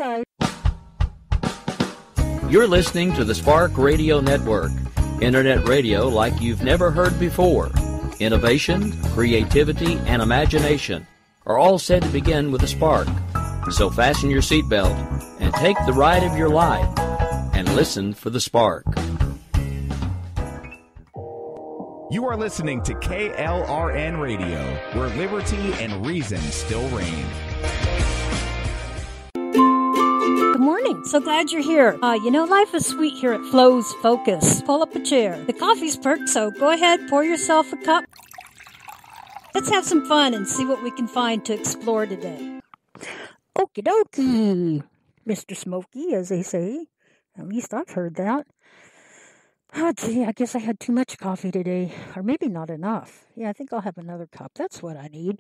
guys. You're listening to the Spark Radio Network, internet radio like you've never heard before. Innovation, creativity, and imagination are all said to begin with a spark. So fasten your seatbelt and take the ride of your life and listen for the spark. You are listening to KLRN Radio, where liberty and reason still reign. Good morning. So glad you're here. Life is sweet here at Flo's Focus. Pull up a chair. The coffee's perked, so go ahead, pour yourself a cup. Let's have some fun and see what we can find to explore today. Okie dokie, Mr. Smokey, as they say. At least I've heard that. Oh, gee, I guess I had too much coffee today. Or maybe not enough. Yeah, I think I'll have another cup. That's what I need.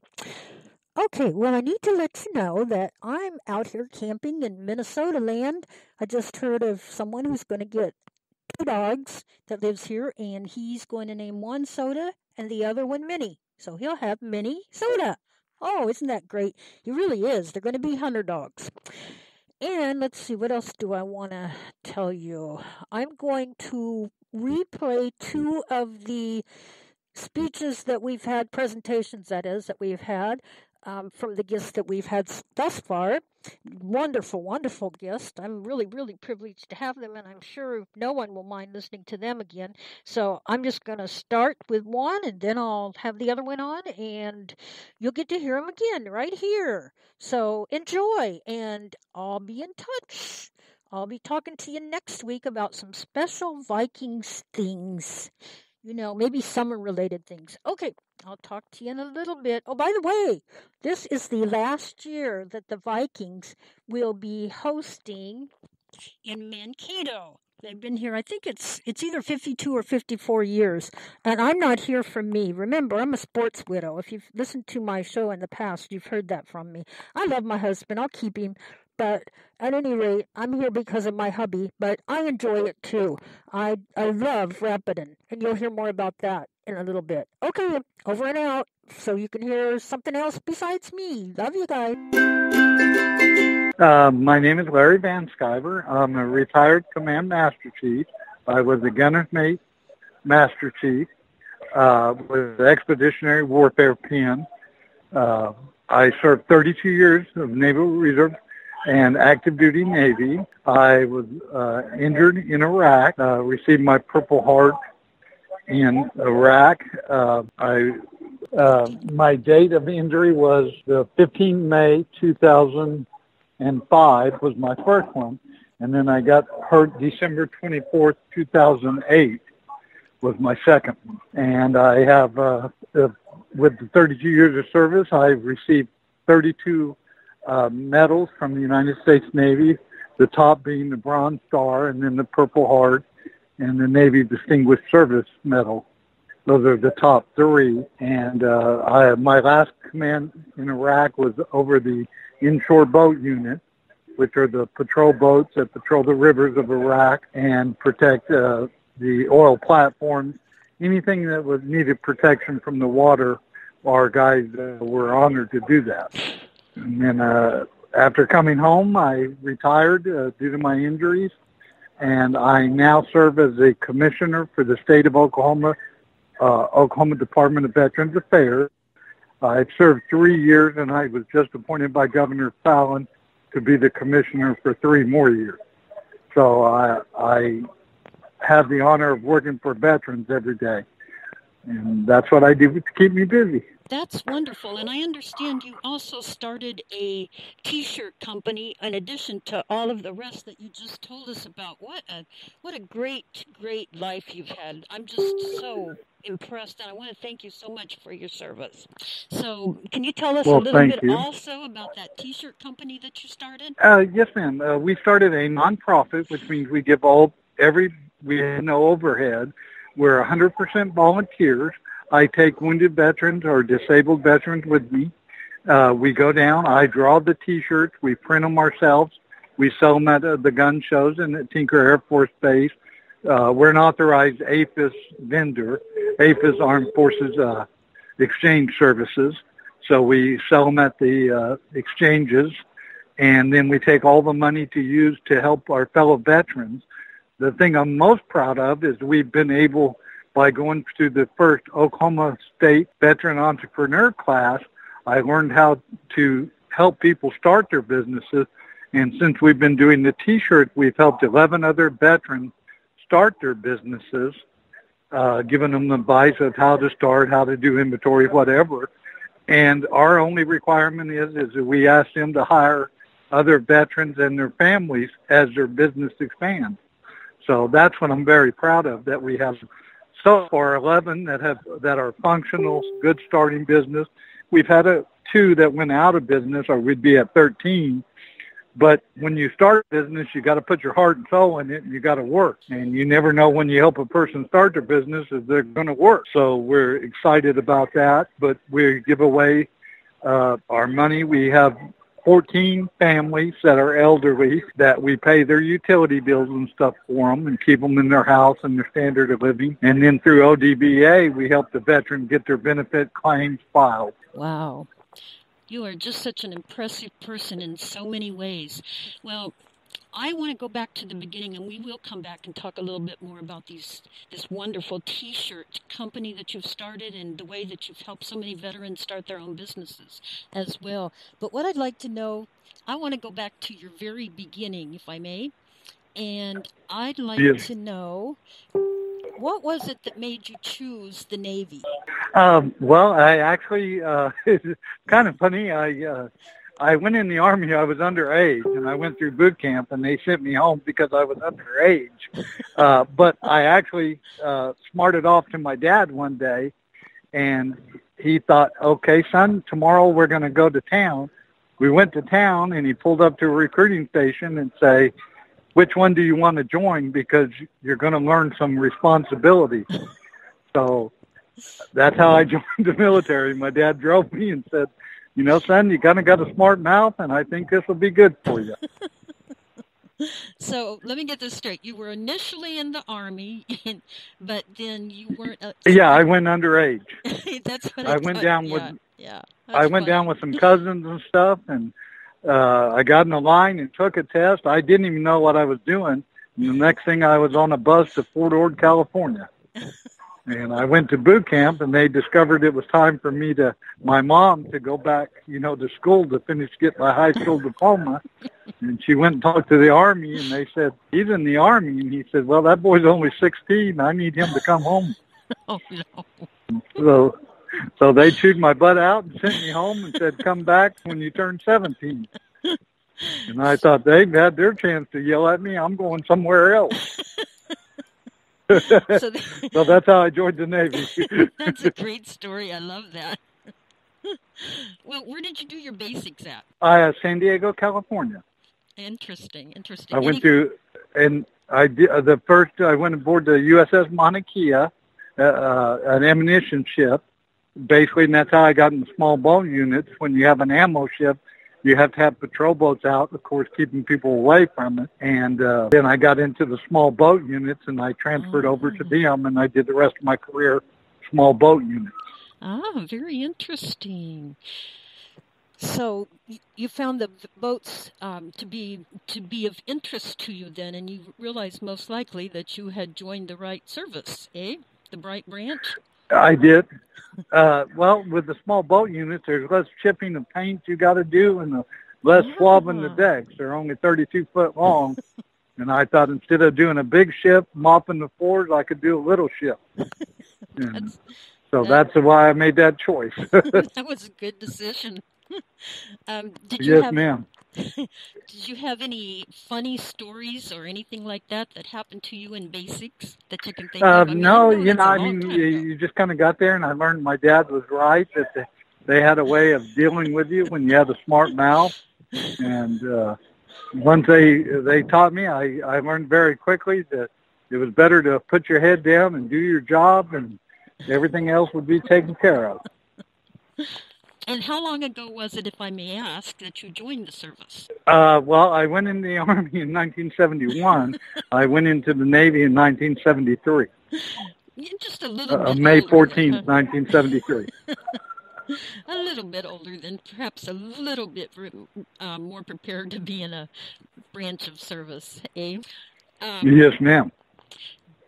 Okay, well, I need to let you know that I'm out here camping in Minnesota land. I just heard of someone who's going to get 2 dogs that lives here, and he's going to name one Soda and the other one Minnie. So he'll have Minnie Soda. Oh, isn't that great? He really is. They're going to be hunter dogs. And let's see, what else do I want to tell you? I'm going to replay 2 of the speeches that we've had, presentations that is, that we've had from the guests that we've had thus far. Wonderful, wonderful guests. I'm really, really privileged to have them, and I'm sure no one will mind listening to them again. So I'm just going to start with one, and then I'll have the other one on, and you'll get to hear them again right here. So enjoy, and I'll be in touch. I'll be talking to you next week about some special Vikings things. Maybe summer-related things. Okay, I'll talk to you in a little bit. Oh, by the way, this is the last year that the Vikings will be hosting in Mankato. They've been here, I think it's either 52 or 54 years, and I'm not here for me. Remember, I'm a sports widow. If you've listened to my show in the past, you've heard that from me. I love my husband. I'll keep him. But at any rate, I'm here because of my hubby, but I enjoy it too. I love Rapidan, and you'll hear more about that in a little bit. Okay, over and out, so you can hear something else besides me. Love you guys. My name is Larry Van Sciver. I'm a retired Command Master Chief. I was a Gunner's Mate Master Chief with the Expeditionary Warfare Pen. I served 32 years of Naval Reserve and active duty Navy. I was injured in Iraq, received my Purple Heart in Iraq. My date of injury was the 15th May 2005 was my first one, and then I got hurt December 24th, 2008 was my second one. And I have, with the 32 years of service, I've received 32 medals from the United States Navy, the top being the Bronze Star, and then the Purple Heart, and the Navy Distinguished Service Medal. Those are the top 3. And my last command in Iraq was over the Inshore Boat Unit, which are the patrol boats that patrol the rivers of Iraq and protect the oil platforms. Anything that was needed protection from the water, our guys were honored to do that. And then after coming home, I retired due to my injuries, and I now serve as a commissioner for the state of Oklahoma, Oklahoma Department of Veterans Affairs. I've served 3 years, and I was just appointed by Governor Fallon to be the commissioner for 3 more years. So I have the honor of working for veterans every day, and that's what I do to keep me busy. That's wonderful, and I understand you also started a T-shirt company in addition to all of the rest that you just told us about. What a great life you've had. I'm just so impressed, and I want to thank you so much for your service. So can you tell us a little bit also about that T-shirt company that you started? Yes, ma'am. We started a nonprofit, which means we give we have no overhead. We're 100% volunteers. I take wounded veterans or disabled veterans with me. We go down. I draw the T-shirts. We print them ourselves. We sell them at the gun shows and at Tinker Air Force Base. We're an authorized AFIS vendor, AFIS Armed Forces Exchange Services. So we sell them at the exchanges, and then we take all the money to use to help our fellow veterans. The thing I'm most proud of is we've been able, by going to the first Oklahoma State Veteran Entrepreneur class, I learned how to help people start their businesses. And since we've been doing the T-shirts, we've helped 11 other veterans start their businesses, giving them advice of how to start, how to do inventory, whatever. And our only requirement is that we ask them to hire other veterans and their families as their business expands. So that's what I'm very proud of, that we have so far 11 that are functional, good starting business. We've had 2 that went out of business, or we'd be at 13. But when you start a business, you got to put your heart and soul in it, and you got to work. And you never know when you help a person start their business if they're going to work. So we're excited about that. But we give away our money. We have 14 families that are elderly that we pay their utility bills and stuff for them and keep them in their house and their standard of living. And then through ODBA, we help the veteran get their benefit claims filed. Wow. You are just such an impressive person in so many ways. Well, I want to go back to the beginning, and we will come back and talk a little bit more about this wonderful T-shirt company that you've started and the way that you've helped so many veterans start their own businesses as well. But what I'd like to know, I want to go back to your very beginning, if I may, and I'd like to know, what was it that made you choose the Navy? Well, I actually, it's kind of funny. I went in the Army. I was underage, and I went through boot camp, and they sent me home because I was underage. But I actually smarted off to my dad one day, and he thought, okay, son, tomorrow we're going to go to town. We went to town, and he pulled up to a recruiting station and say, which one do you want to join, because you're going to learn some responsibility. So that's how I joined the military. My dad drove me and said, you know, son, you kind of got a smart mouth, and I think this will be good for you. So let me get this straight. You were initially in the Army, but then you weren't. Yeah, I went underage. That's what I went down with. Yeah. I went down with some cousins and stuff, and I got in the line and took a test. I didn't even know what I was doing. And the next thing, I was on a bus to Fort Ord, California. And I went to boot camp, and they discovered it was time for my mom to go back, to school to get my high school diploma. And she went and talked to the Army, and they said, he's in the Army. And he said, well, that boy's only 16. I need him to come home. Oh, no. So they chewed my butt out and sent me home and said, come back when you turn 17. And I thought they've had their chance to yell at me. I'm going somewhere else. So that's how I joined the Navy. That's a great story. I love that. Well, where did you do your basics at? San Diego, California. Interesting. I went to, and I did I went aboard the USS Mauna Kea, an ammunition ship, basically, and that's how I got in the small boat units. When you have an ammo ship, you have to have patrol boats out, of course, keeping people away from it. And then I got into the small boat units, and I transferred over to them, and I did the rest of my career small boat units. Ah, very interesting. So you found the boats to be of interest to you then, and you realized most likely that you had joined the right service, eh? The right branch? I did. Well, with the small boat units, there's less chipping of paint you got to do, and less swabbing the decks. They're only 32 foot long. And I thought instead of doing a big ship, mopping the floors, I could do a little ship. That's why I made that choice. That was a good decision. Yes, ma'am. Did you have any funny stories or anything like that happened to you in basics that you can think of? No, you just kind of got there, and I learned my dad was right, that they had a way of dealing with you when you had a smart mouth. And once they taught me, I learned very quickly that it was better to put your head down and do your job, and everything else would be taken care of. And how long ago was it, if I may ask, that you joined the service? Well, I went in the Army in 1971. I went into the Navy in 1973. Just a little bit May older. 14th, 1973. A little bit older than perhaps a little bit more prepared to be in a branch of service, eh? Yes, ma'am.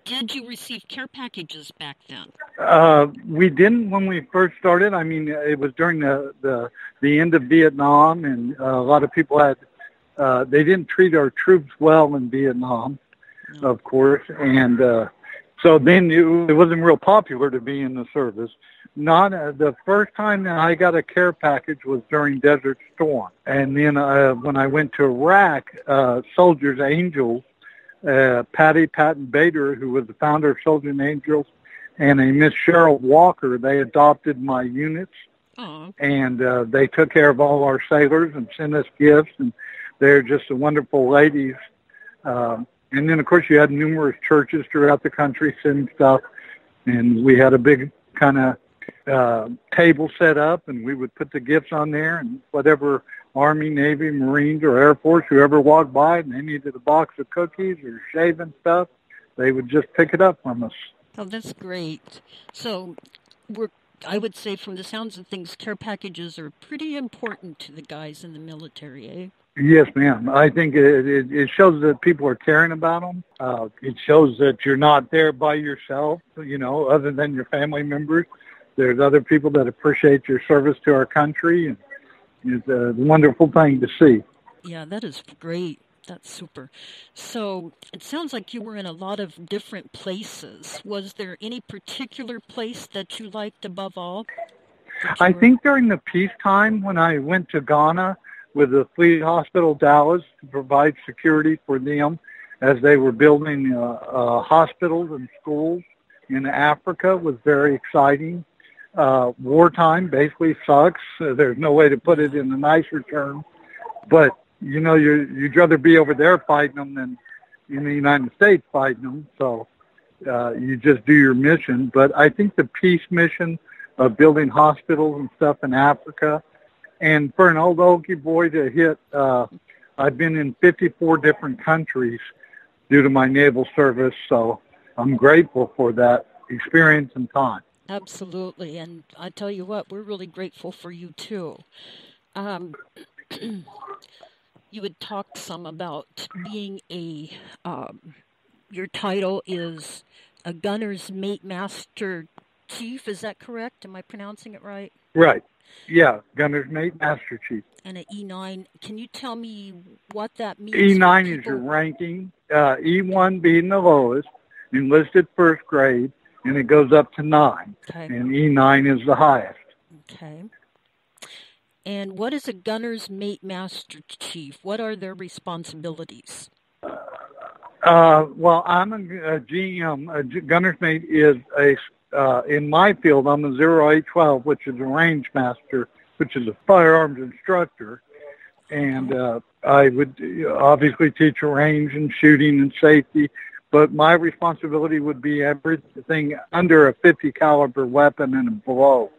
Did you receive care packages back then? We didn't when we first started. I mean, it was during the end of Vietnam, and a lot of people had they didn't treat our troops well in Vietnam, of course, and so then it wasn't real popular to be in the service. Not the first time that I got a care package was during Desert Storm, and then when I went to Iraq, Soldiers Angels. Patty Patton Bader, who was the founder of Soldiers Angels, and a Miss Cheryl Walker, they adopted my units. Aww. And they took care of all our sailors and sent us gifts, and they're just wonderful ladies. And then, of course, you had numerous churches throughout the country sending stuff, and we had a big kind of table set up, and we would put the gifts on there, and whatever Army, Navy, Marines, or Air Force, whoever walked by and they needed a box of cookies or shaving stuff, they would just pick it up from us. Oh, that's great. So I would say from the sounds of things, care packages are pretty important to the guys in the military, eh? Yes, ma'am. I think it shows that people are caring about them. It shows that you're not there by yourself, other than your family members. There's other people that appreciate your service to our country, and it's a wonderful thing to see. Yeah, that is great. That's super. So it sounds like you were in a lot of different places. Was there any particular place that you liked above all? I think during the peacetime when I went to Ghana with the Fleet Hospital Dallas to provide security for them as they were building hospitals and schools in Africa was very exciting. Wartime basically sucks. There's no way to put it in a nicer term. But, you'd rather be over there fighting them than in the United States fighting them. So you just do your mission. But I think the peace mission of building hospitals and stuff in Africa, and for an old Okie boy to hit, I've been in 54 different countries due to my naval service. So I'm grateful for that experience and time. Absolutely. And I tell you what, we're really grateful for you, too. You had talked some about being your title is a Gunner's Mate Master Chief. Is that correct? Am I pronouncing it right? Right. Yeah, Gunner's Mate Master Chief. And an E9. Can you tell me what that means? E9 is your ranking. E1 being the lowest, enlisted first grade, and it goes up to 9. Okay. And E9 is the highest. Okay. And what is a Gunner's Mate Master Chief? What are their responsibilities? Well, I'm a GM. A Gunner's Mate is in my field, I'm a 0812, which is a range master, which is a firearms instructor. And I would obviously teach range and shooting and safety, but my responsibility would be everything under a 50 caliber weapon and below.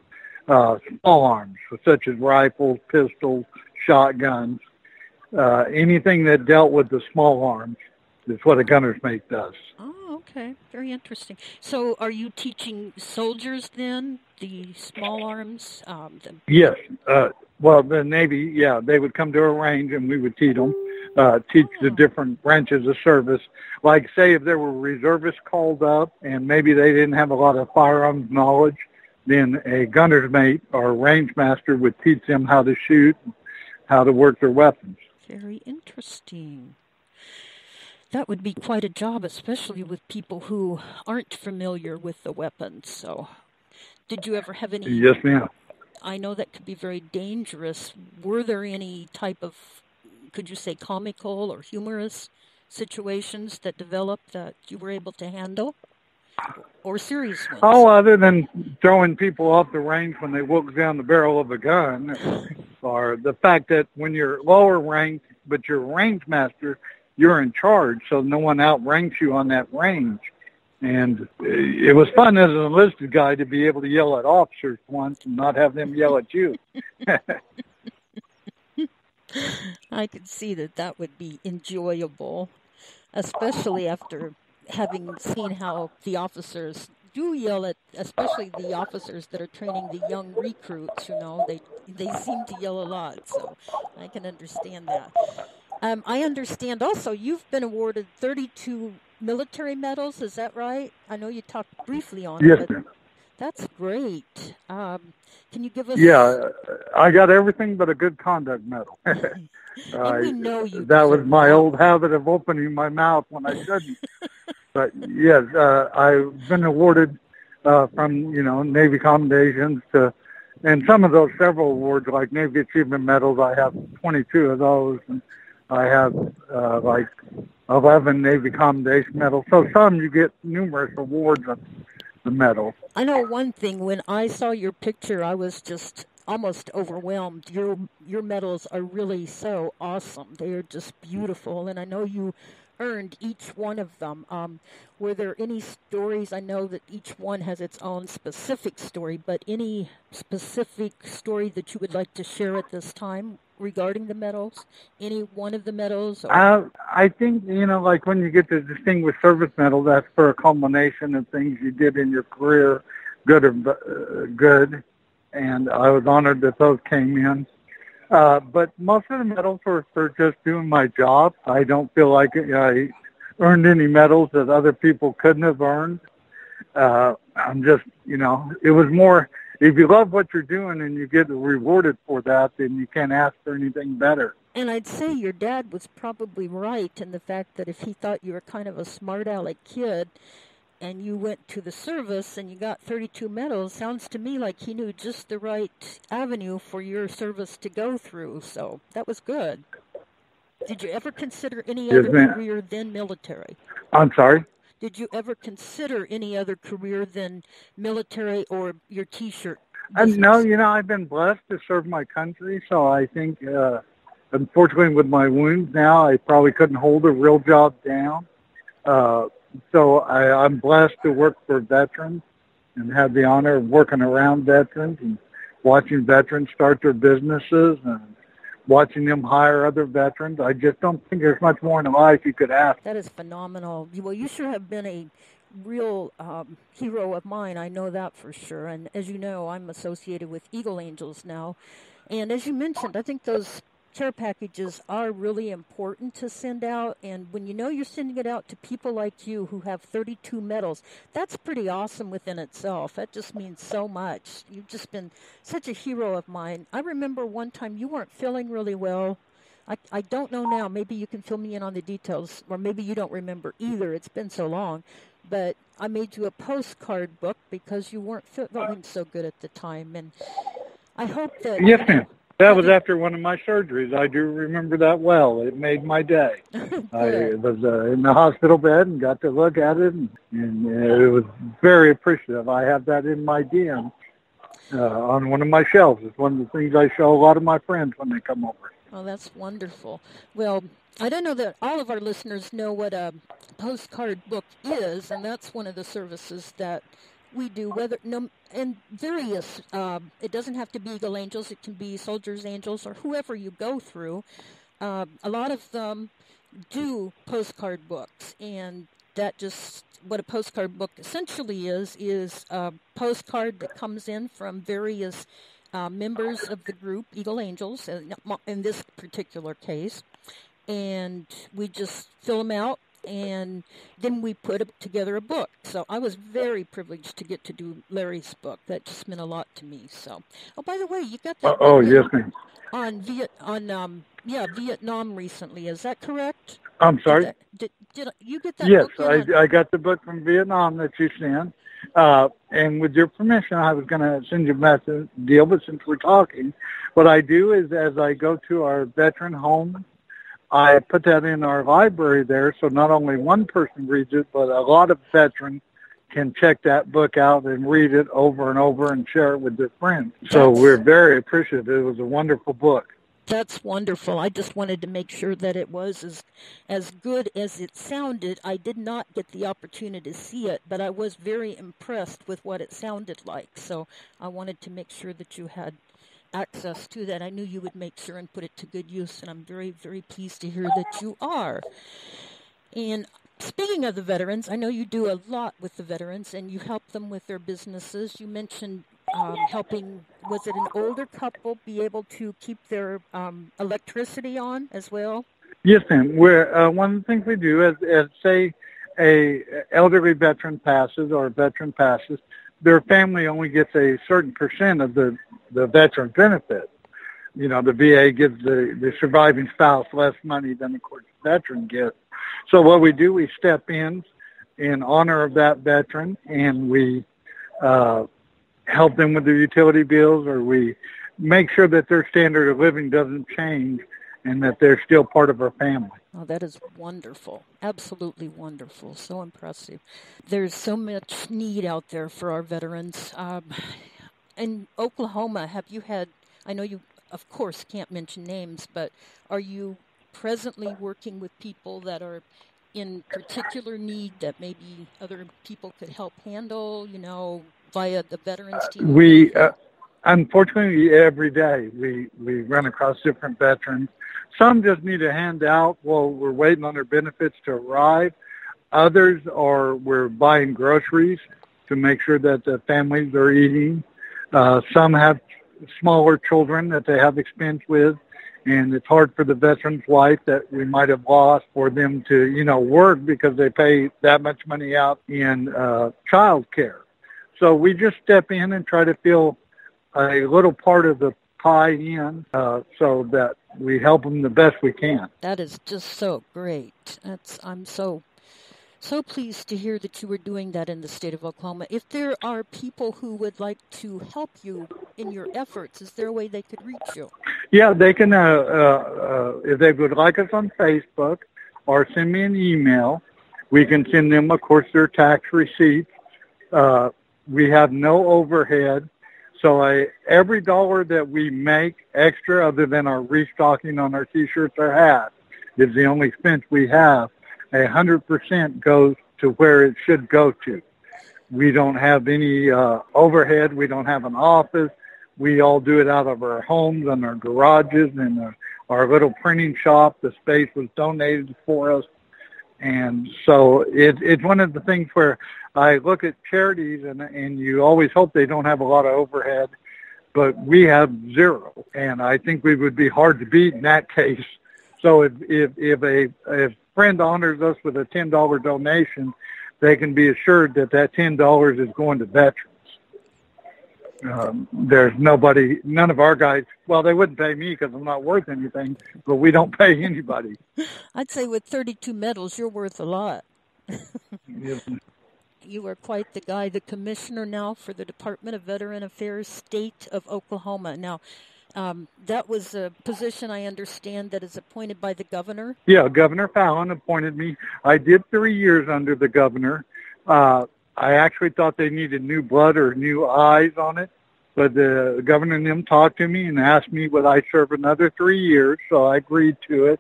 Small arms, such as rifles, pistols, shotguns, anything that dealt with the small arms is what a gunner's mate does. Oh, okay. Very interesting. So are you teaching soldiers then, the small arms? Yes. Well, the Navy, they would come to a range and we would teach them, teach the different branches of service. Like, say, if there were reservists called up and maybe they didn't have a lot of firearms knowledge, then a gunner's mate or range master would teach them how to shoot, how to work their weapons. Very interesting. That would be quite a job, especially with people who aren't familiar with the weapons. So, did you ever have any... Yes, ma'am. I know that could be very dangerous. Were there any type of, could you say, comical or humorous situations that developed that you were able to handle? Or serious ones? Oh, other than throwing people off the range when they look down the barrel of a gun, or the fact that when you're lower ranked, but you're a range master, you're in charge, so no one outranks you on that range. And it was fun as an enlisted guy to be able to yell at officers once and not have them yell at you. I could see that would be enjoyable, especially after having seen how the officers do yell at, especially the officers that are training the young recruits. They seem to yell a lot, so I can understand that. I understand also you've been awarded 32 military medals. Is that right? I know you talked briefly on Yes, it, but ma'am. that's great. Can you give us? Yeah, I got everything but a good conduct medal. And we know you That was deserve my that old one. habit of opening my mouth when I shouldn't. But yes, I've been awarded from Navy commendations and some of those several awards like Navy Achievement Medals. I have 22 of those, and I have like 11 Navy Commendation Medals. So some you get numerous awards of the medals. I know one thing. When I saw your picture, I was just almost overwhelmed. Your medals are really so awesome. They are just beautiful, and I know you earned each one of them. Were there any stories? I know that each one has its own specific story, but any specific story that you would like to share at this time regarding the medals? Any one of the medals? I think, like when you get the Distinguished Service Medal, that's for a culmination of things you did in your career, good or good. And I was honored that those came in. But most of the medals were for just doing my job. I don't feel like I earned any medals that other people couldn't have earned. I'm just, it was more, if you love what you're doing and you get rewarded for that, then you can't ask for anything better. And I'd say your dad was probably right in the fact that if he thought you were kind of a smart aleck kid and you went to the service and you got 32 medals, sounds to me like he knew just the right avenue for your service to go through. So that was good. Did you ever consider any other career than military? I'm sorry? Did you ever consider any other career than military or your T-shirt No, I've been blessed to serve my country, so I think, unfortunately, with my wounds now, I probably couldn't hold a real job down. So I'm blessed to work for veterans and have the honor of working around veterans and watching veterans start their businesses and watching them hire other veterans. I just don't think there's much more in life you could ask. That is phenomenal. Well, you sure have been a real hero of mine. I know that for sure. And as you know, I'm associated with Eagle Angels now. And as you mentioned, I think those care packages are really important to send out, and when you're sending it out to people like you who have 32 medals, that's pretty awesome within itself. That just means so much. You've just been such a hero of mine. I remember one time you weren't feeling really well. I don't know now. Maybe you can fill me in on the details, or maybe you don't remember either. It's been so long. But I made you a postcard book because you weren't feeling so good at the time, and I hope that... Yes, ma'am. That was after one of my surgeries. I do remember that well. It made my day. I was in the hospital bed and got to look at it, and it was very appreciative. I have that in my den on one of my shelves. It's one of the things I show a lot of my friends when they come over. Oh, that's wonderful. Well, I don't know that all of our listeners know what a postcard book is, and that's one of the services that we do, and various, it doesn't have to be Eagle Angels, it can be Soldiers Angels or whoever you go through. A lot of them do postcard books, and that just, what a postcard book essentially is a postcard that comes in from various members of the group, Eagle Angels, in this particular case, and we just fill them out, and then we put together a book. So I was very privileged to get to do Larry's book. That just meant a lot to me. So, oh, by the way, you got that yes, ma'am. on Vietnam recently. Is that correct? I'm sorry? Did you get that yes, book? I got the book from Vietnam that you sent. And with your permission, I was going to send you a message deal, but since we're talking, what I do is as I go to our veteran home, I put that in our library there, so not only one person reads it, but a lot of veterans can check that book out and read it over and over and share it with their friends. So we're very appreciative. It was a wonderful book. That's wonderful. I just wanted to make sure that it was as good as it sounded. I did not get the opportunity to see it, but I was very impressed with what it sounded like. So I wanted to make sure that you had access to that. I knew you would make sure and put it to good use, and I'm very, very pleased to hear that you are. And Speaking of the veterans, I know you do a lot with the veterans, and you help them with their businesses. You mentioned helping, was it an older couple, be able to keep their electricity on as well? Yes, ma'am. We're, one of the things we do is say a elderly veteran passes or a veteran passes, their family only gets a certain percent of the veteran benefit. You know, the VA gives the surviving spouse less money than, of course, the veteran gets. So what we do, we step in honor of that veteran, and we help them with their utility bills, or we make sure that their standard of living doesn't change and that they're still part of our family. Oh, that is wonderful. Absolutely wonderful. So impressive. There's so much need out there for our veterans. In Oklahoma, have you had, I know you, of course, can't mention names, but are you presently working with people that are in particular need that maybe other people could help handle, you know, via the veterans team? We, unfortunately, every day we run across different veterans. Some just need a handout while we're waiting on their benefits to arrive. Others are, we're buying groceries to make sure that the families are eating. Some have smaller children that they have expense with, and it's hard for the veteran's wife that we might have lost for them to, you know, work because they pay that much money out in child care. So we just step in and try to fill a little part of the pie in so that we help them the best we can. That is just so great. I'm so pleased to hear that you were doing that in the state of Oklahoma. If there are people who would like to help you in your efforts, is there a way they could reach you? Yeah, they can, if they would like us on Facebook or send me an email, we can send them, of course, their tax receipts. We have no overhead. So every dollar that we make extra, other than our restocking on our T-shirts or hats, is the only expense we have. 100% goes to where it should go to. We don't have any overhead. We don't have an office. We all do it out of our homes and our garages and our little printing shop. The space was donated for us. And so it's one of the things where I look at charities and you always hope they don't have a lot of overhead, but we have zero. And I think we would be hard to beat in that case. So if a friend honors us with a $10 donation, they can be assured that $10 is going to veterans. There's none of our guys, well, they wouldn't pay me because I'm not worth anything, but we don't pay anybody. I'd say with 32 medals, you're worth a lot. Yes. You are quite the guy, the commissioner now for the Department of Veteran Affairs, State of Oklahoma. Now, that was a position, I understand, that is appointed by the governor? Yeah, Governor Fallon appointed me. I did 3 years under the governor. I actually thought they needed new blood or new eyes on it, but the governor and them talked to me and asked me would I serve another 3 years, so I agreed to it.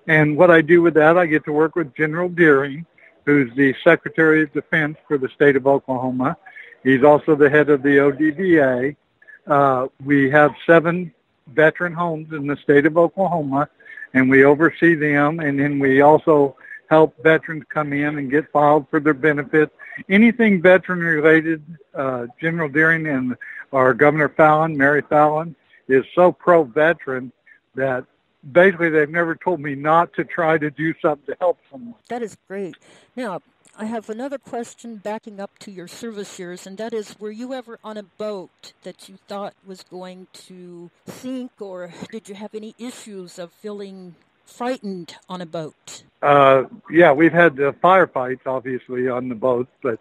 And what I do with that, I get to work with General Deering, who's the Secretary of Defense for the state of Oklahoma. He's also the head of the ODVA. We have 7 veteran homes in the state of Oklahoma, and we oversee them, and then we also help veterans come in and get filed for their benefits. Anything veteran-related, General Deering and our Governor Fallon, Mary Fallon, is so pro-veteran that basically they've never told me not to try to do something to help someone. That is great. Now, I have another question backing up to your service years, and that is, were you ever on a boat that you thought was going to sink, or did you have any issues of feeling frightened on a boat? Yeah, we've had firefights, obviously, on the boat, but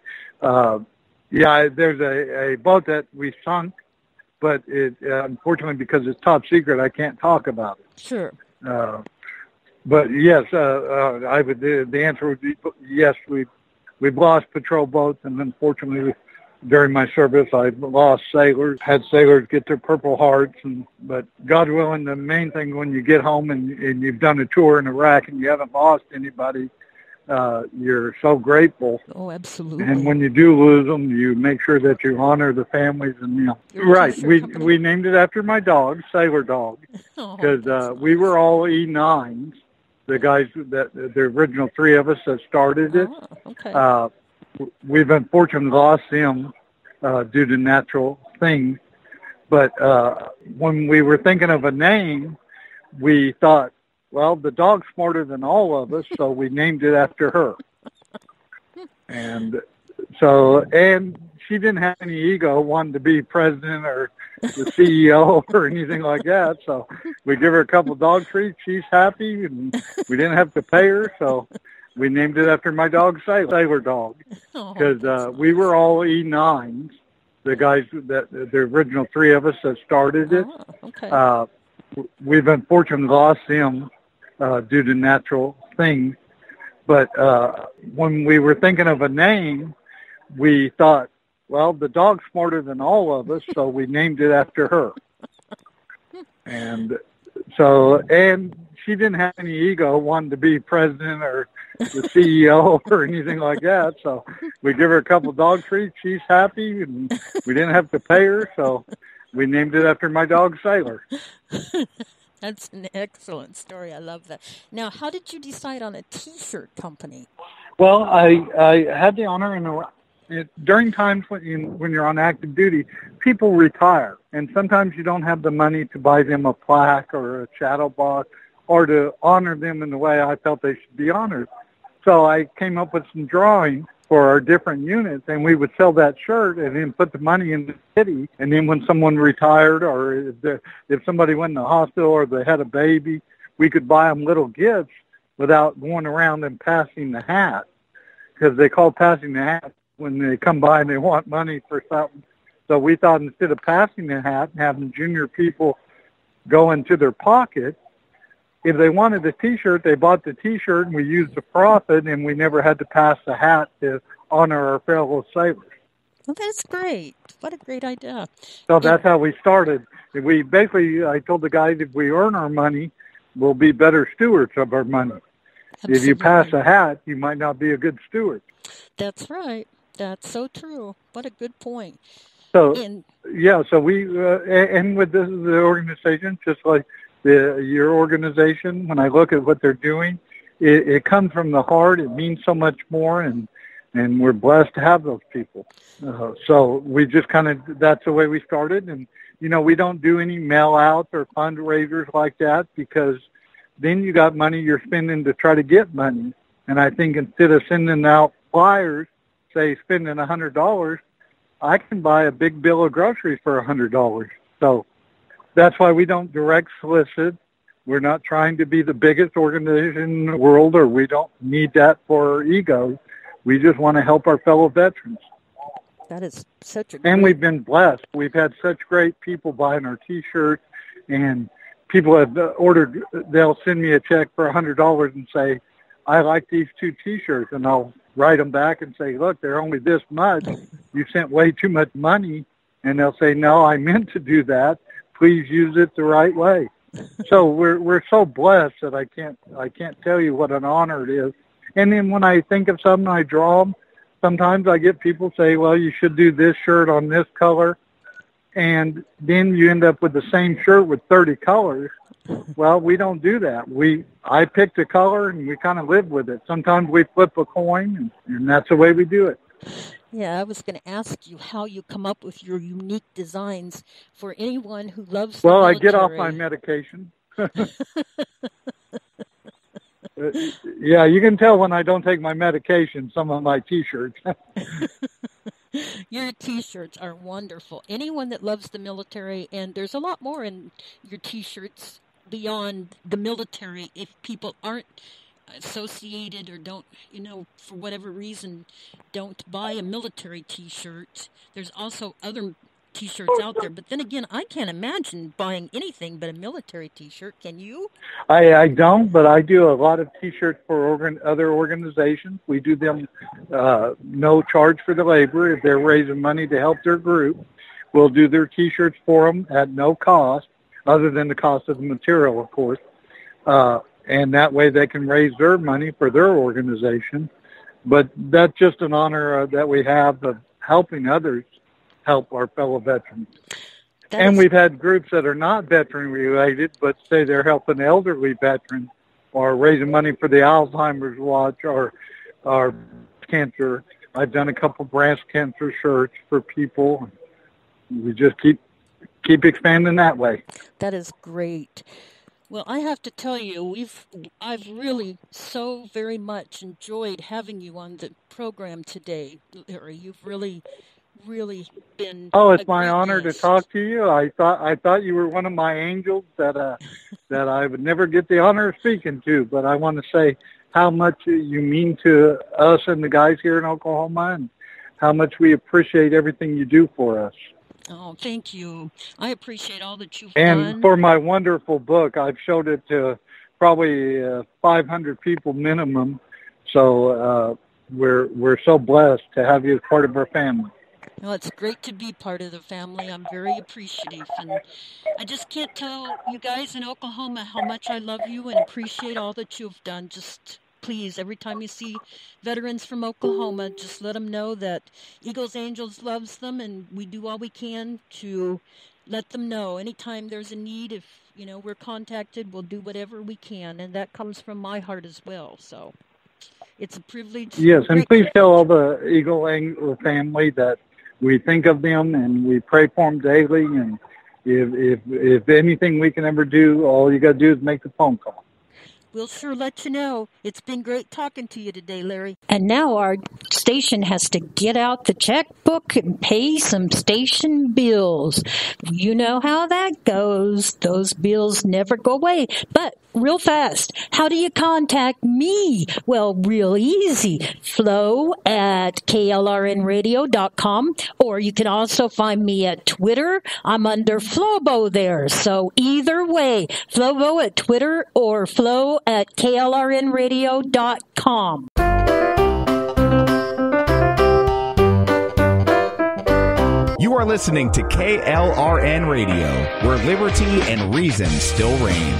yeah, there's a boat that we sunk, but it unfortunately, because it's top secret, I can't talk about it. Sure. But yes, I would. The answer would be yes. We've lost patrol boats, and unfortunately, during my service, I've lost sailors. Had sailors get their Purple Hearts, but God willing, the main thing when you get home and you've done a tour in Iraq and you haven't lost anybody, you're so grateful. Oh, absolutely. And when you do lose them, you make sure that you honor the families. And you know, right, we named it after my dog, Sailor Dog, because we were all E9s. the guys the original three of us that started it. Okay. We've unfortunately lost them due to natural things. But when we were thinking of a name, we thought, well, the dog's smarter than all of us, so we named it after her. And she didn't have any ego wanting to be president or the CEO or anything like that. So we give her a couple dog treats. She's happy, and we didn't have to pay her. So we named it after my dog, Sailor Dog, because we were all E9s, the guys the original three of us that started it. Okay. We've unfortunately lost them due to natural things. But when we were thinking of a name, we thought, well, the dog's smarter than all of us, so we named it after her. And she didn't have any ego wanting to be president or the CEO or anything like that. So we give her a couple dog treats. She's happy, and we didn't have to pay her. So we named it after my dog, Sailor. That's an excellent story. I love that. Now, how did you decide on a T-shirt company? Well, I had the honor during times when you're on active duty, people retire, and sometimes you don't have the money to buy them a plaque or a shadow box or to honor them in the way I felt they should be honored. So I came up with some drawings for our different units, and we would sell that shirt and then put the money in the kitty. And then when someone retired or if somebody went in the hospital or they had a baby, we could buy them little gifts without going around and passing the hat, because they call passing the hat when they come by and they want money for something. So we thought instead of passing the hat and having junior people go into their pocket, if they wanted a T-shirt, they bought the T-shirt, and we used the profit, and we never had to pass the hat to honor our fellow sailors. Well, that's great. What a great idea. So that's how we started. I told the guys, if we earn our money, we'll be better stewards of our money. Absolutely. If you pass a hat, you might not be a good steward. That's right. That's so true. What a good point. So we and with the organization, just like your organization, when I look at what they're doing, it comes from the heart. It means so much more, and we're blessed to have those people. So we just that's the way we started. And, we don't do any mail outs or fundraisers like that, because then you got money you're spending to try to get money. And I think instead of sending out flyers, say spending $100, I can buy a big bill of groceries for $100. So that's why we don't direct solicit. We're not trying to be the biggest organization in the world, or we don't need that for our ego. We just want to help our fellow veterans. That is such a And we've been blessed. We've had such great people buying our T-shirts, and people have ordered, they'll send me a check for $100 and say, I like these 2 T-shirts, and I'll write them back and say, look, they're only this much. You sent way too much money. And they'll say, no, I meant to do that. Please use it the right way. So we're so blessed that I can't tell you what an honor it is. And then when I think of something, I draw them. Sometimes I get people say, well, you should do this shirt on this color. And then you end up with the same shirt with 30 colors. Well, we don't do that. I picked a color, and we kind of live with it. Sometimes we flip a coin, and that's the way we do it. Yeah, I was going to ask you how you come up with your unique designs for anyone who loves the military. I get off my medication. Yeah, you can tell when I don't take my medication, some of my T-shirts. Your T-shirts are wonderful. Anyone that loves the military, and there's a lot more in your T-shirts beyond the military. If people aren't associated or don't, for whatever reason, don't buy a military T-shirt, there's also other T-shirts out there. But then again, I can't imagine buying anything but a military T-shirt. Can you? I don't, but I do a lot of T-shirts for other organizations. We do them no charge for the labor. If they're raising money to help their group, we'll do their T-shirts for them at no cost, other than the cost of the material, of course. And that way they can raise their money for their organization. But that's just an honor that we have of helping others help our fellow veterans. And we've had groups that are not veteran related, but say they're helping elderly veterans. or raising money for the Alzheimer's Watch or cancer. I've done a couple breast cancer shirts for people. We just keep expanding that way. That is great. Well, I have to tell you, I've really so very much enjoyed having you on the program today, Larry. You've really been. Oh, it's my honor to talk to you. I thought you were one of my angels that I would never get the honor of speaking to. But I want to say how much you mean to us and the guys here in Oklahoma, and how much we appreciate everything you do for us. Oh, thank you. I appreciate all that you've done. And for my wonderful book, I've showed it to probably 500 people minimum. So we're so blessed to have you as part of our family. Well, it's great to be part of the family. I'm very appreciative. And I just can't tell you guys in Oklahoma how much I love you and appreciate all that you've done. Just please, every time you see veterans from Oklahoma, just let them know that Eagles Angels loves them, and we do all we can to let them know. Anytime there's a need, if we're contacted, we'll do whatever we can, and that comes from my heart as well. So it's a privilege. Yes, and please tell all the Eagle Angel family that we think of them and we pray for them daily. And if anything we can ever do, all you got to do is make a phone call. We'll sure let you know. It's been great talking to you today, Larry. And now our station has to get out the checkbook and pay some station bills. You know how that goes. Those bills never go away. But real fast, how do you contact me? Well, real easy. Flo@klrnradio.com, or you can also find me at Twitter. I'm under Flobo there. So either way, Flobo at Twitter or Flo@klrnradio.com. You are listening to KLRN Radio, where liberty and reason still reign.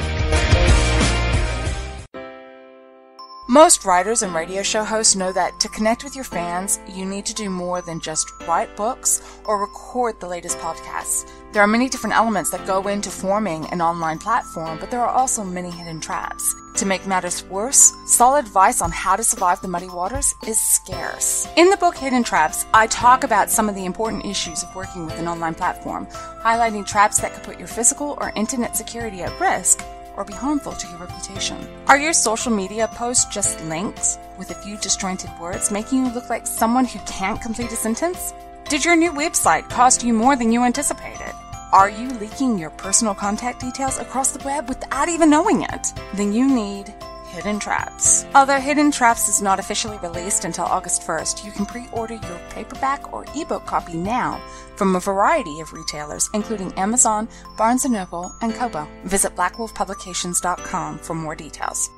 Most writers and radio show hosts know that to connect with your fans, you need to do more than just write books or record the latest podcasts. There are many different elements that go into forming an online platform, but there are also many hidden traps. To make matters worse, solid advice on how to survive the muddy waters is scarce. In the book Hidden Traps, I talk about some of the important issues of working with an online platform, highlighting traps that could put your physical or internet security at risk or be harmful to your reputation. Are your social media posts just links with a few disjointed words, making you look like someone who can't complete a sentence? Did your new website cost you more than you anticipated? Are you leaking your personal contact details across the web without even knowing it? Then you need Hidden Traps. Although Hidden Traps is not officially released until August 1st, you can pre-order your paperback or ebook copy now from a variety of retailers, including Amazon, Barnes & Noble, and Kobo. Visit blackwolfpublications.com for more details.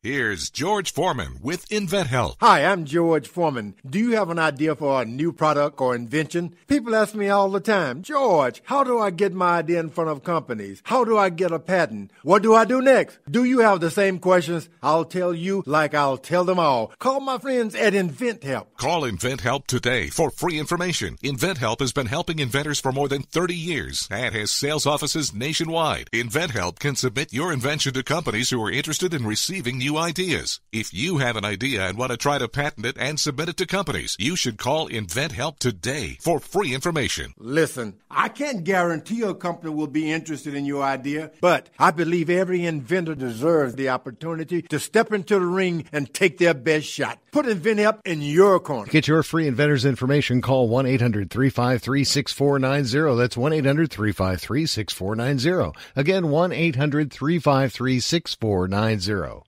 Here's George Foreman with InventHelp. Hi, I'm George Foreman. Do you have an idea for a new product or invention? People ask me all the time, George, how do I get my idea in front of companies? How do I get a patent? What do I do next? Do you have the same questions? I'll tell you like I'll tell them all. Call my friends at InventHelp. Call InventHelp today for free information. InventHelp has been helping inventors for more than 30 years and has sales offices nationwide. InventHelp can submit your invention to companies who are interested in receiving new ideas. If you have an idea and want to try to patent it and submit it to companies, you should call InventHelp today for free information. Listen, I can't guarantee a company will be interested in your idea, but I believe every inventor deserves the opportunity to step into the ring and take their best shot. Put InventHelp in your corner. Get your free inventor's information. Call 1-800-353-6490. That's 1-800-353-6490. Again, 1-800-353-6490.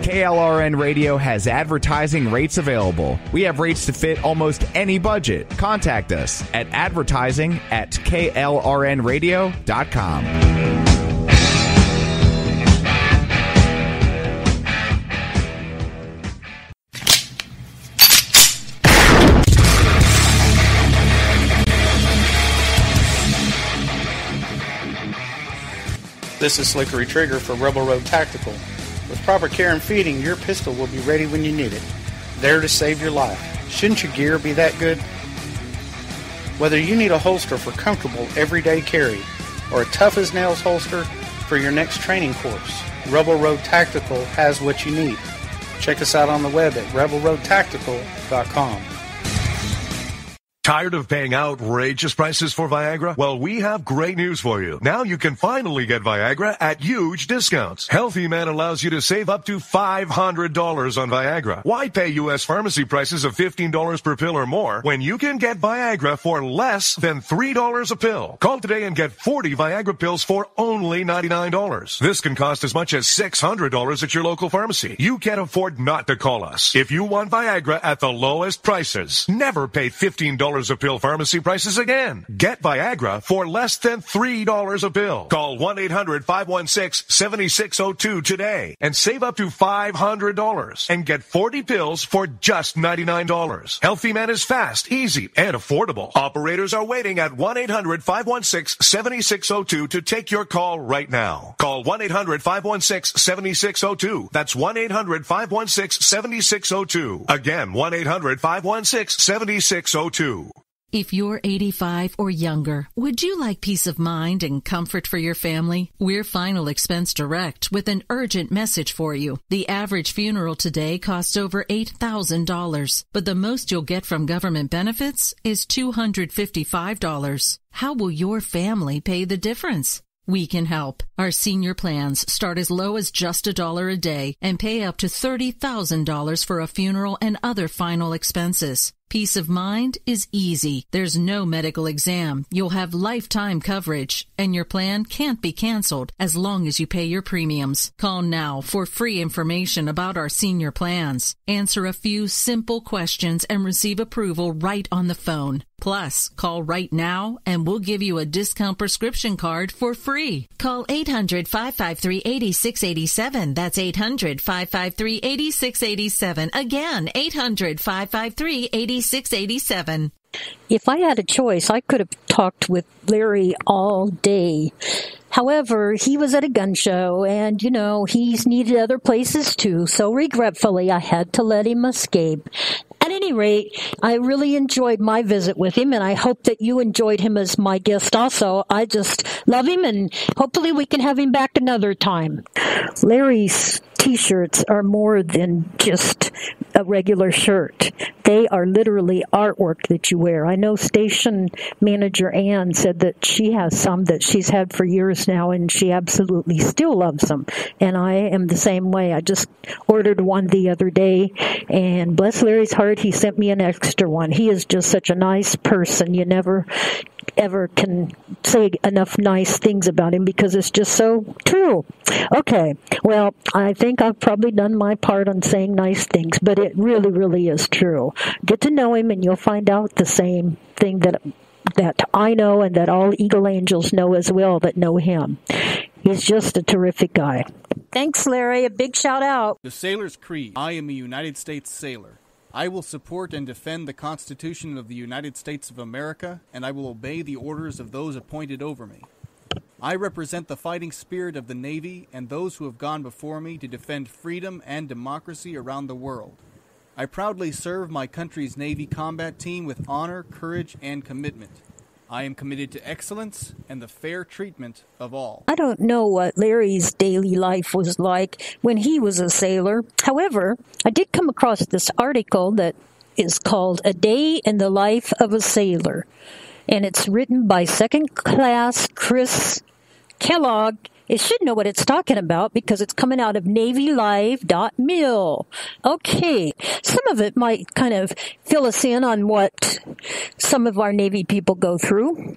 KLRN Radio has advertising rates available. We have rates to fit almost any budget. Contact us at advertising@klrnradio.com. This is Slickery Trigger for Rebel Road Tactical. With proper care and feeding, your pistol will be ready when you need it, there to save your life. Shouldn't your gear be that good? Whether you need a holster for comfortable everyday carry or a tough-as-nails holster for your next training course. Rebel Road Tactical has what you need. Check us out on the web at rebelroadtactical.com. Tired of paying outrageous prices for Viagra? Well, we have great news for you. Now you can finally get Viagra at huge discounts. Healthy Man allows you to save up to $500 on Viagra. Why pay U.S. pharmacy prices of $15 per pill or more when you can get Viagra for less than $3 a pill? Call today and get 40 Viagra pills for only $99. This can cost as much as $600 at your local pharmacy. You can't afford not to call us. If you want Viagra at the lowest prices, never pay $15 a pill pharmacy prices again. Get Viagra for less than $3 a pill. Call 1-800-516-7602 today and save up to $500 and get 40 pills for just $99. Healthy Man is fast, easy, and affordable. Operators are waiting at 1-800-516-7602 to take your call right now. Call 1-800-516-7602. That's 1-800-516-7602. Again, 1-800-516-7602. If you're 85 or younger, would you like peace of mind and comfort for your family? We're Final Expense Direct with an urgent message for you. The average funeral today costs over $8,000, but the most you'll get from government benefits is $255. How will your family pay the difference? We can help. Our senior plans start as low as just $1 a day and pay up to $30,000 for a funeral and other final expenses. Peace of mind is easy. There's no medical exam. You'll have lifetime coverage, and your plan can't be canceled as long as you pay your premiums. Call now for free information about our senior plans. Answer a few simple questions and receive approval right on the phone. Plus, call right now and we'll give you a discount prescription card for free. Call 800-553-8687. That's 800-553-8687. Again, 800-553-8687. 687. If I had a choice, I could have talked with Larry all day. However, he was at a gun show, and, he's needed other places too, so regretfully, I had to let him escape. At any rate, I really enjoyed my visit with him, and I hope that you enjoyed him as my guest also. I just love him, and hopefully we can have him back another time. Larry's T-shirts are more than just a regular shirt. They are literally artwork that you wear. I know station manager Ann said that she has some that she's had for years now, and she absolutely still loves them. And I am the same way. I just ordered one the other day, and bless Larry's heart, he sent me an extra one. He is just such a nice person. You never ever can say enough nice things about him because it's just so true. Okay, well, I think I've probably done my part on saying nice things, but it really, really is true. Get to know him and you'll find out the same thing that I know and that all Eagle Angels know as well that know him. He's just a terrific guy. Thanks, Larry. A big shout out. The Sailor's Creed. I am a United States sailor. I will support and defend the Constitution of the United States of America, and I will obey the orders of those appointed over me. I represent the fighting spirit of the Navy and those who have gone before me to defend freedom and democracy around the world. I proudly serve my country's Navy combat team with honor, courage, and commitment. I am committed to excellence and the fair treatment of all. I don't know what Larry's daily life was like when he was a sailor. However, I did come across this article that is called A Day in the Life of a Sailor. And it's written by second class Chris Kellogg. It should know what it's talking about because it's coming out of NavyLive.mil. Okay, some of it might kind of fill us in on what some of our Navy people go through.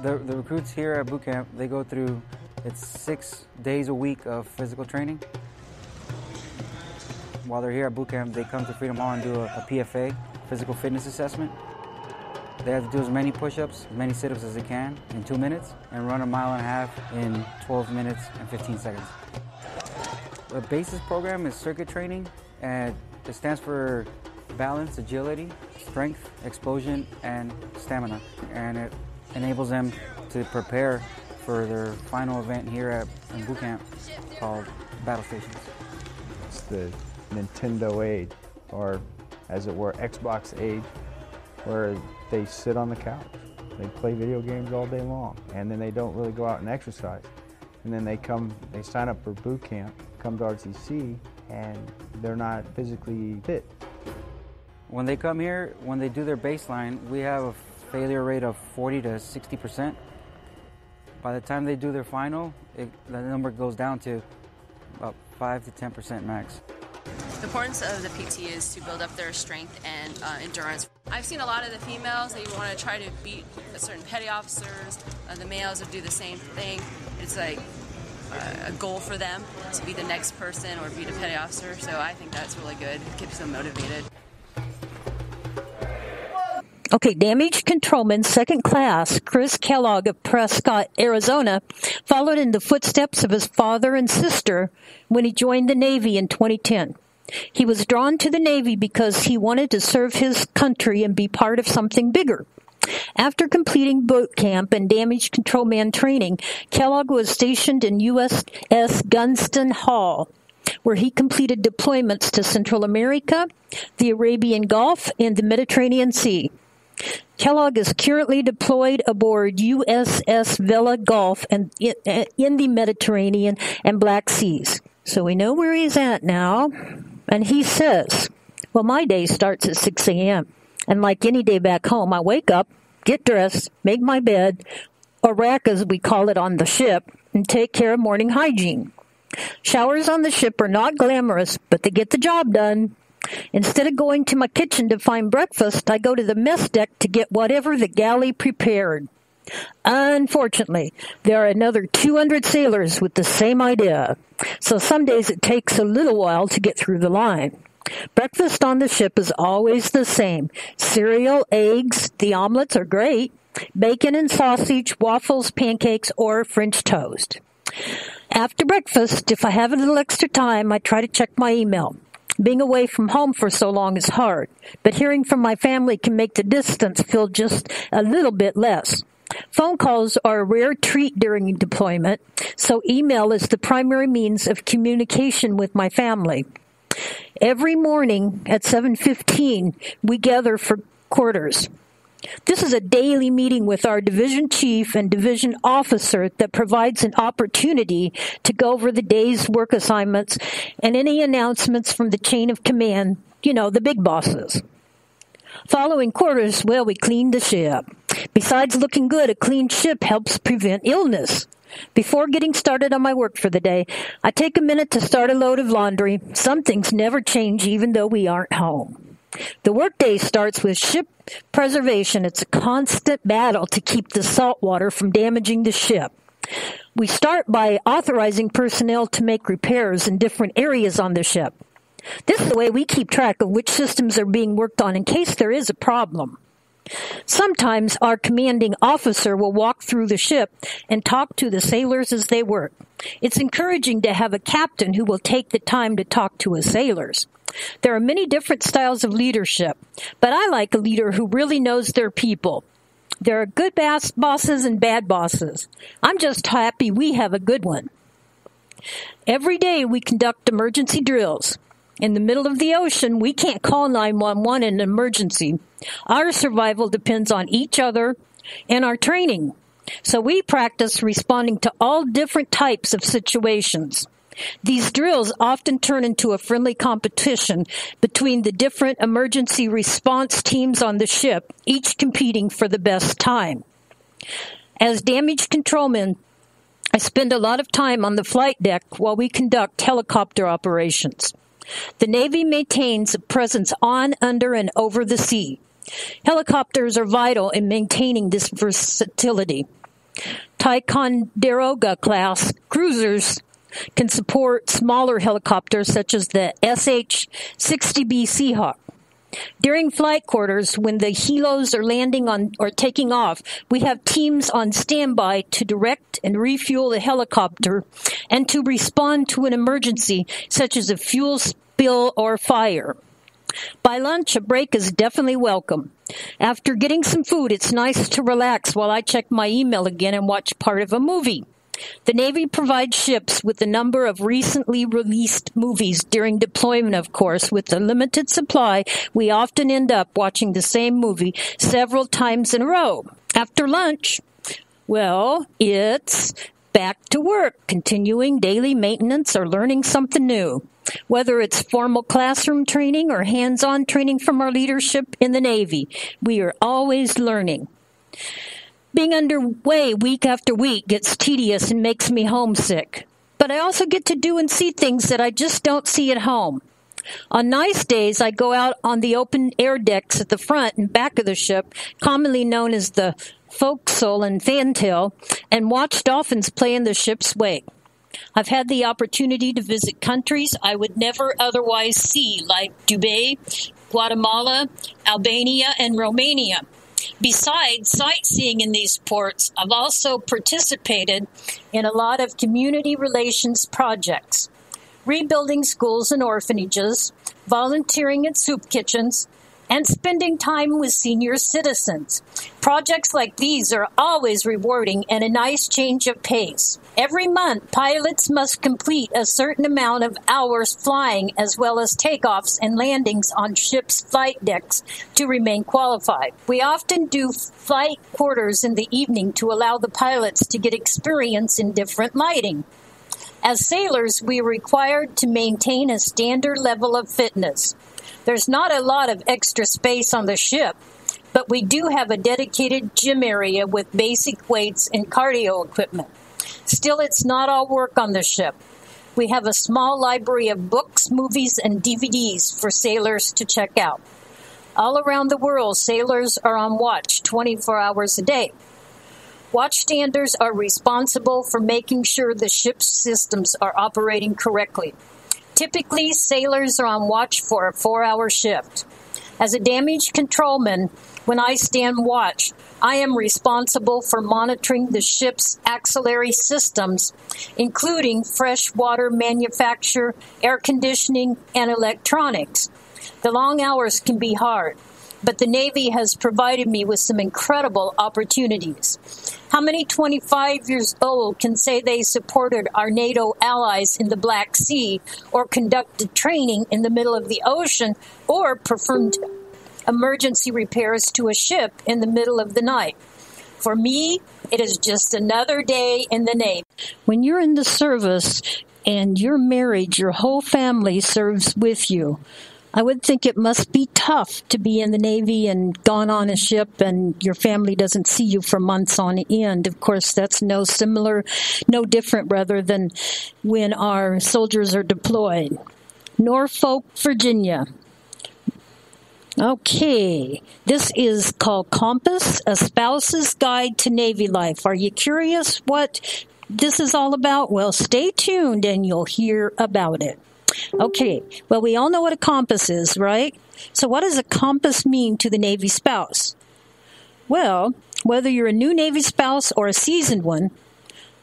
The recruits here at boot camp, they go through, it's 6 days a week of physical training. While they're here at boot camp, they come to Freedom Hall and do a PFA, physical fitness assessment. They have to do as many push-ups, as many sit-ups as they can in 2 minutes, and run 1.5 miles in 12 minutes and 15 seconds. The basis program is circuit training, and it stands for balance, agility, strength, explosion, and stamina. And it enables them to prepare for their final event here in boot camp called Battle Stations. It's the Nintendo age, or as it were, Xbox age, where they sit on the couch They play video games all day long, and then they don't really go out and exercise. And then they sign up for boot camp, come to RTC, and they're not physically fit. When they come here, when they do their baseline, we have a failure rate of 40 to 60%. By the time they do their final, the number goes down to about 5 to 10% max. The importance of the PT is to build up their strength and endurance. I've seen a lot of the females, they want to try to beat certain petty officers. The males would do the same thing. It's like a goal for them to be the next person or beat a petty officer. So I think that's really good. It keeps them motivated. Okay, Damage Controlman, second class, Chris Kellogg of Prescott, Arizona, followed in the footsteps of his father and sister when he joined the Navy in 2010. He was drawn to the Navy because he wanted to serve his country and be part of something bigger. After completing boot camp and Damage Controlman training, Kellogg was stationed in USS Gunston Hall, where he completed deployments to Central America, the Arabian Gulf, and the Mediterranean Sea. Kellogg is currently deployed aboard USS Vela Gulf and in the Mediterranean and Black Seas. So we know where he's at now. And he says, well, my day starts at 6 a.m. And like any day back home, I wake up, get dressed, make my bed, or rack as we call it on the ship, and take care of morning hygiene. Showers on the ship are not glamorous, but they get the job done. Instead of going to my kitchen to find breakfast, I go to the mess deck to get whatever the galley prepared. Unfortunately, there are another 200 sailors with the same idea, so some days it takes a little while to get through the line. Breakfast on the ship is always the same. Cereal, eggs, the omelets are great, bacon and sausage, waffles, pancakes, or French toast. After breakfast, if I have a little extra time, I try to check my email. Being away from home for so long is hard, but hearing from my family can make the distance feel just a little bit less. Phone calls are a rare treat during deployment, so email is the primary means of communication with my family. Every morning at 7:15, we gather for quarters. This is a daily meeting with our division chief and division officer that provides an opportunity to go over the day's work assignments and any announcements from the chain of command, the big bosses. Following quarters, well, we clean the ship. Besides looking good, a clean ship helps prevent illness. Before getting started on my work for the day, I take a minute to start a load of laundry. Some things never change even though we aren't home. The workday starts with ship preservation. It's a constant battle to keep the salt water from damaging the ship. We start by authorizing personnel to make repairs in different areas on the ship. This is the way we keep track of which systems are being worked on in case there is a problem. Sometimes our commanding officer will walk through the ship and talk to the sailors as they work. It's encouraging to have a captain who will take the time to talk to his sailors. There are many different styles of leadership, but I like a leader who really knows their people. There are good bosses and bad bosses. I'm just happy we have a good one. Every day we conduct emergency drills. In the middle of the ocean, we can't call 911 in an emergency. Our survival depends on each other and our training. So we practice responding to all different types of situations. These drills often turn into a friendly competition between the different emergency response teams on the ship, each competing for the best time. As damage controlman, I spend a lot of time on the flight deck while we conduct helicopter operations. The Navy maintains a presence on, under, and over the sea. Helicopters are vital in maintaining this versatility. Ticonderoga class cruisers can support smaller helicopters such as the SH-60B Seahawk. During flight quarters, when the helos are landing on or taking off, we have teams on standby to direct and refuel the helicopter and to respond to an emergency such as a fuel spill or fire. By lunch, a break is definitely welcome. After getting some food, it's nice to relax while I check my email again and watch part of a movie. The Navy provides ships with a number of recently released movies during deployment, of course. With a limited supply, we often end up watching the same movie several times in a row. After lunch, well, it's back to work, continuing daily maintenance or learning something new. Whether it's formal classroom training or hands-on training from our leadership in the Navy, we are always learning. Being underway week after week gets tedious and makes me homesick. But I also get to do and see things that I just don't see at home. On nice days, I go out on the open air decks at the front and back of the ship, commonly known as the forecastle and fantail, and watch dolphins play in the ship's wake. I've had the opportunity to visit countries I would never otherwise see, like Dubai, Guatemala, Albania, and Romania. Besides sightseeing in these ports, I've also participated in a lot of community relations projects, rebuilding schools and orphanages, volunteering at soup kitchens, and spending time with senior citizens. Projects like these are always rewarding and a nice change of pace. Every month, pilots must complete a certain amount of hours flying, as well as takeoffs and landings on ships' flight decks to remain qualified. We often do flight quarters in the evening to allow the pilots to get experience in different lighting. As sailors, we are required to maintain a standard level of fitness. There's not a lot of extra space on the ship, but we do have a dedicated gym area with basic weights and cardio equipment. Still, it's not all work on the ship. We have a small library of books, movies, and DVDs for sailors to check out. All around the world, sailors are on watch 24 hours a day. Watchstanders are responsible for making sure the ship's systems are operating correctly. Typically, sailors are on watch for a 4-hour shift. As a damage controlman, when I stand watch, I am responsible for monitoring the ship's auxiliary systems, including freshwater manufacture, air conditioning, and electronics. The long hours can be hard, but the Navy has provided me with some incredible opportunities. How many 25 years old can say they supported our NATO allies in the Black Sea, or conducted training in the middle of the ocean, or performed emergency repairs to a ship in the middle of the night? For me, it is just another day in the Navy. When you're in the service and you're married, your whole family serves with you. I would think it must be tough to be in the Navy and gone on a ship and your family doesn't see you for months on end. Of course, that's no different than when our soldiers are deployed. Norfolk, Virginia. Okay, this is called Compass, A Spouse's Guide to Navy Life. Are you curious what this is all about? Well, stay tuned and you'll hear about it. Okay, well, we all know what a compass is, right? So what does a compass mean to the Navy spouse? Well, whether you're a new Navy spouse or a seasoned one,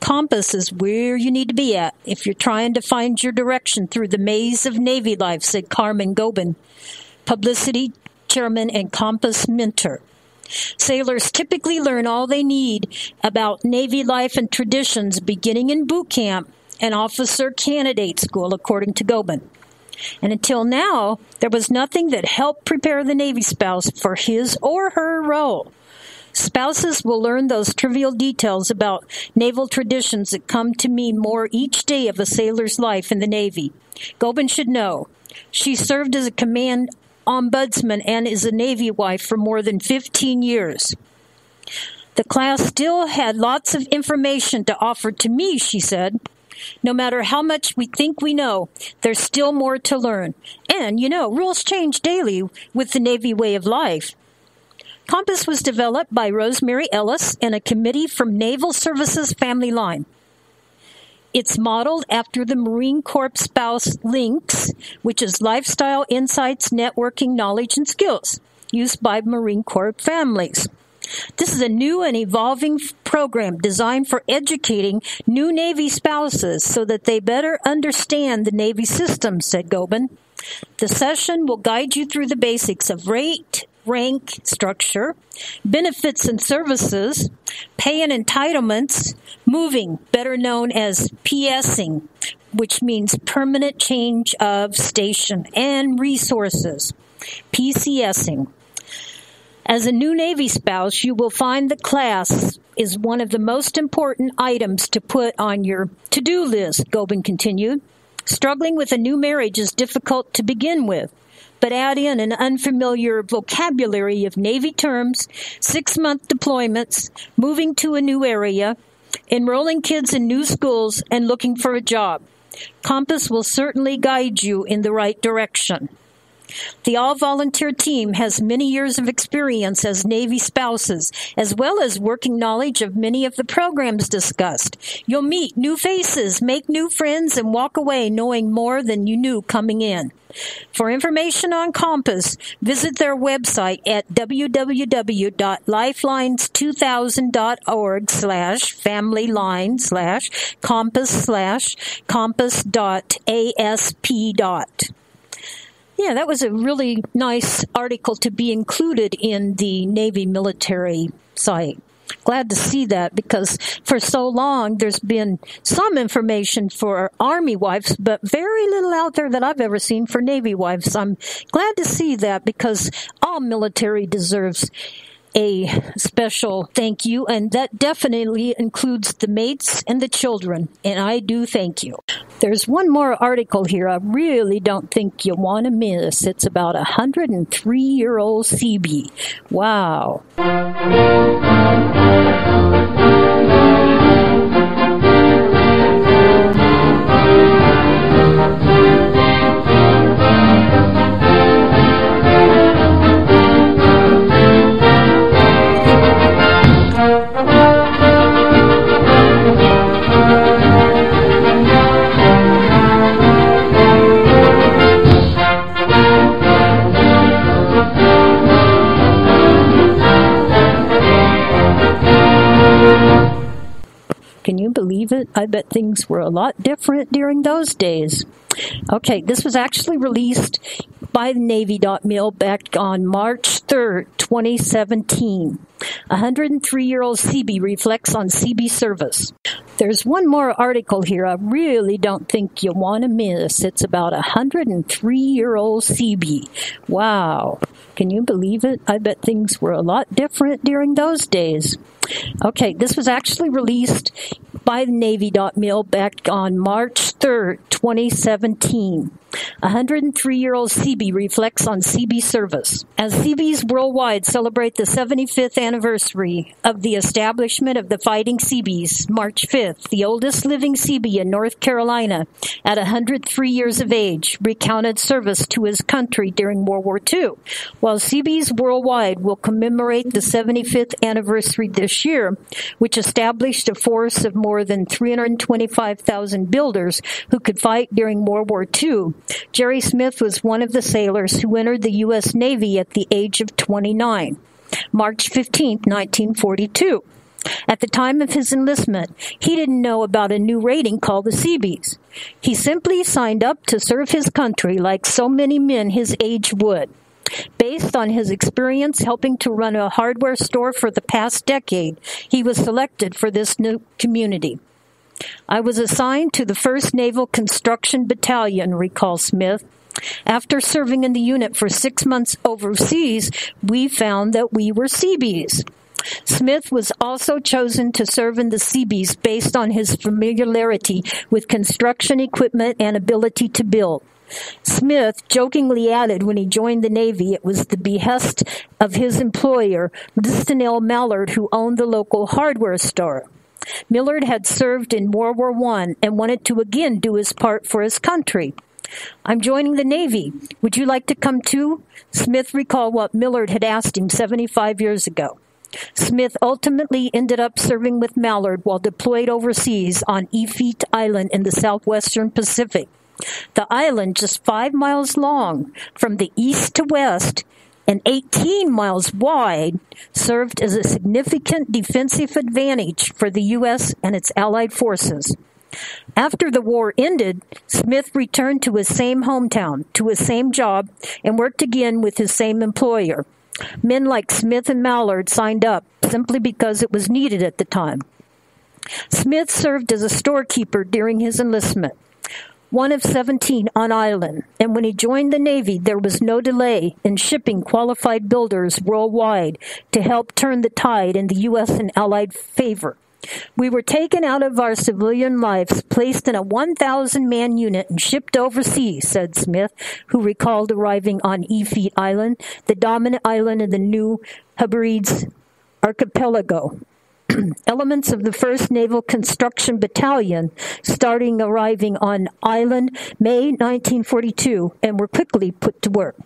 compass is where you need to be at if you're trying to find your direction through the maze of Navy life, said Carmen Gobin, publicity chairman and compass mentor. Sailors typically learn all they need about Navy life and traditions beginning in boot camp and officer candidate school, according to Gobin. And until now, there was nothing that helped prepare the Navy spouse for his or her role. Spouses will learn those trivial details about naval traditions that come to mean more each day of a sailor's life in the Navy. Gobin should know. She served as a command ombudsman and is a Navy wife for more than 15 years. The class still had lots of information to offer to me, she said. No matter how much we think we know, there's still more to learn. And, rules change daily with the Navy way of life. Compass was developed by Rosemary Ellis and a committee from Naval Services Family Line. It's modeled after the Marine Corps Spouse Links, which is lifestyle insights, networking, knowledge, and skills used by Marine Corps families. This is a new and evolving program designed for educating new Navy spouses so that they better understand the Navy system, said Gobin. The session will guide you through the basics of rate, rank structure, benefits and services, pay and entitlements, moving, better known as PSing, which means permanent change of station, and resources, PCSing. As a new Navy spouse, you will find that class is one of the most important items to put on your to-do list, Gobin continued. Struggling with a new marriage is difficult to begin with, but add in an unfamiliar vocabulary of Navy terms, 6-month deployments, moving to a new area, enrolling kids in new schools, and looking for a job. Compass will certainly guide you in the right direction. The all-volunteer team has many years of experience as Navy spouses, as well as working knowledge of many of the programs discussed. You'll meet new faces, make new friends, and walk away knowing more than you knew coming in. For information on Compass, visit their website at www.lifelines2000.org/Compass/compass.asp. Yeah, that was a really nice article to be included in the Navy military site. Glad to see that, because for so long there's been some information for Army wives, but very little out there that I've ever seen for Navy wives. I'm glad to see that, because all military deserves a special thank you, and that definitely includes the mates and the children, and I do thank you. There's one more article here I really don't think you want to miss. It's about a 103-year-old Seabee. Wow. Can you believe it? I bet things were a lot different during those days. Okay, this was actually released by the Navy.mil back on March 3rd, 2017. A 103-year-old Seabee reflects on Seabee service. There's one more article here I really don't think you want to miss. It's about a 103-year-old Seabee. Wow. Can you believe it? I bet things were a lot different during those days. Okay, this was actually released by the Navy.mil back on March 3rd, 2017. A 103-year-old Seabee reflects on Seabee service. As Seabees worldwide celebrate the 75th anniversary of the establishment of the Fighting Seabees, March 5th, the oldest living Seabee in North Carolina, at 103 years of age, recounted service to his country during World War II. While Seabees worldwide will commemorate the 75th anniversary this year, which established a force of more than 325,000 builders who could fight during World War II, Jerry Smith was one of the sailors who entered the U.S. Navy at the age of 29, March 15, 1942. At the time of his enlistment, he didn't know about a new rating called the Seabees. He simply signed up to serve his country like so many men his age would. Based on his experience helping to run a hardware store for the past decade, he was selected for this new community. I was assigned to the 1st Naval Construction Battalion, recalls Smith. After serving in the unit for 6 months overseas, we found that we were Seabees. Smith was also chosen to serve in the Seabees based on his familiarity with construction equipment and ability to build. Smith jokingly added when he joined the Navy it was the behest of his employer, Listonell Mallard, who owned the local hardware store. Millard had served in World War I and wanted to again do his part for his country. I'm joining the Navy. Would you like to come too? Smith recalled what Millard had asked him 75 years ago. Smith ultimately ended up serving with Mallard while deployed overseas on Efeat Island in the southwestern Pacific. The island, just 5 miles long from the east to west and 18 miles wide, served as a significant defensive advantage for the U.S. and its allied forces. After the war ended, Smith returned to his same hometown, to his same job, and worked again with his same employer. Men like Smith and Mallard signed up simply because it was needed at the time. Smith served as a storekeeper during his enlistment. one of 17 on island. And when he joined the Navy, there was no delay in shipping qualified builders worldwide to help turn the tide in the U.S. and Allied favor. We were taken out of our civilian lives, placed in a 1,000-man unit, and shipped overseas, said Smith, who recalled arriving on Efeat Island, the dominant island in the New Hebrides archipelago. Elements of the 1st Naval Construction Battalion arriving on island May 1942 and were quickly put to work.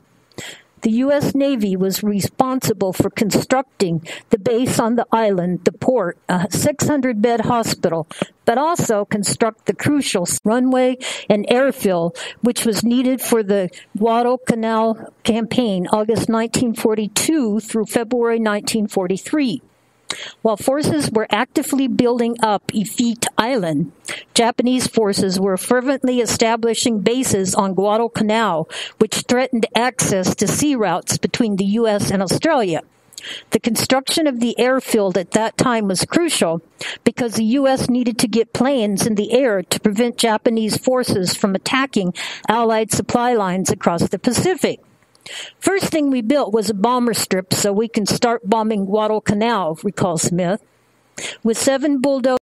The U.S. Navy was responsible for constructing the base on the island, the port, a 600-bed hospital, but also construct the crucial runway and airfield, which was needed for the Guadalcanal campaign, August 1942 through February 1943. While forces were actively building up Efeat Island, Japanese forces were fervently establishing bases on Guadalcanal, which threatened access to sea routes between the U.S. and Australia. The construction of the airfield at that time was crucial because the U.S. needed to get planes in the air to prevent Japanese forces from attacking Allied supply lines across the Pacific. First thing we built was a bomber strip so we can start bombing Guadalcanal, recalls Smith. With 7 bulldozers